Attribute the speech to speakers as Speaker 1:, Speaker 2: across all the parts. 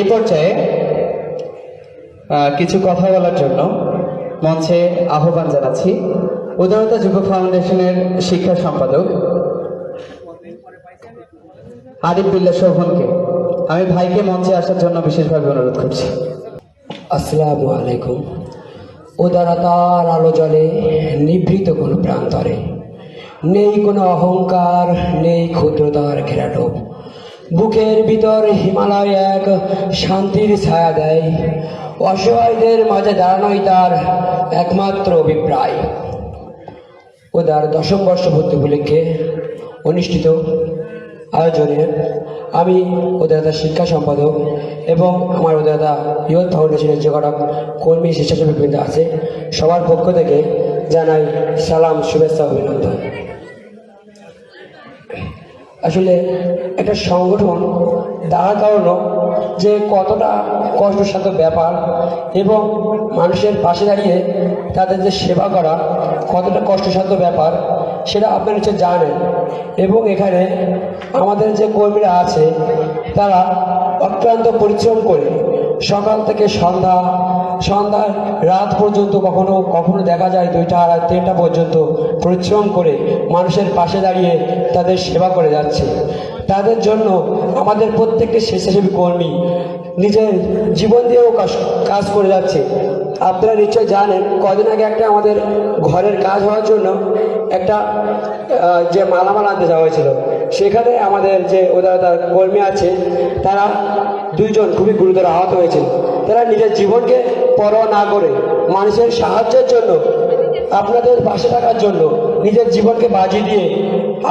Speaker 1: এই পর্যায়ে কিছু কথা বলার জন্য মঞ্চে আহ্বান জানাচ্ছি উদারতা যুব ফাউন্ডেশনের শিক্ষা সম্পাদক আরিফ বিল্লাহ শোভনকে। আমি ভাইকে মঞ্চে আসার জন্য বিশেষভাবে অনুরোধ করছি।
Speaker 2: আসসালামু আলাইকুম। উদারতার আলো জলে নিভৃত কোনো প্রান্তরে নেই কোনো অহংকার, নেই ক্ষুদ্রতার ঘেরাটোপ। বুকের ভিতর হিমালয় এক শান্তির ছায়া দেয়। অসহায়দের মাঝে দাঁড়ানোই তার একমাত্র অভিপ্রায়। উদার দশম বর্ষপূর্তি উপলক্ষে অনুষ্ঠিত আয়োজনে আমি উদারতা শিক্ষা সম্পাদক এবং আমার উদারতা ইয়ুথ ফাউন্ডেশনের যে কটা কর্মী স্বেচ্ছাসেবকবৃন্দ আছে সবার পক্ষ থেকে জানাই সালাম, শুভেচ্ছা, অভিনন্দন। আসলে একটা সংগঠন দাঁড়া করানো যে কতটা কষ্টসাধ্য ব্যাপার এবং মানুষের পাশে দাঁড়িয়ে তাদের যে সেবা করা কতটা কষ্টসাধ্য ব্যাপার সেটা আপনারা নিশ্চয় জানেন। এবং এখানে আমাদের যে কর্মীরা আছে তারা অক্লান্ত পরিশ্রম করে সকাল থেকে সন্ধ্যায় রাত পর্যন্ত কখনো দেখা যায় 2টা আর 3টা পর্যন্ত পরিশ্রম করে মানুষের পাশে দাঁড়িয়ে তাদের সেবা করে যাচ্ছে। তাদের জন্য আমাদের প্রত্যেকটি স্বেচ্ছাসেবী কর্মী নিজের জীবন দিয়েও কাজ করে যাচ্ছে। আপনারা নিশ্চয় জানেন কদিন আগে একটা আমাদের ঘরের কাজ হওয়ার জন্য একটা যে মালামাল আনতে যাওয়া হয়েছিল, সেখানে আমাদের যে উদারতার কর্মী আছে তারা 2 জন খুবই গুরুতর আহত হয়েছিল। তারা নিজের জীবনকে পরোয়া না করে মানুষের সাহায্যের জন্য, আপনাদের পাশে থাকার জন্য নিজের জীবনকে বাজি দিয়ে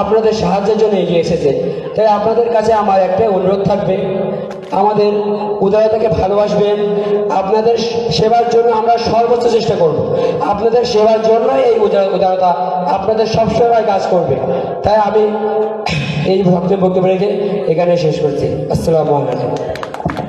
Speaker 2: আপনাদের সাহায্যের জন্য এগিয়ে এসেছে। তাই আপনাদের কাছে আমার একটা অনুরোধ থাকবে, আমাদের উদারতাকে ভালোবাসবেন। আপনাদের সেবার জন্য আমরা সর্বোচ্চ চেষ্টা করব। আপনাদের সেবার জন্য এই উদারতা আপনাদের সবসময় কাজ করবে। তাই আমি এই বক্তব্য রেখে এখানে শেষ করছি। আসসালামু আলাইকুম।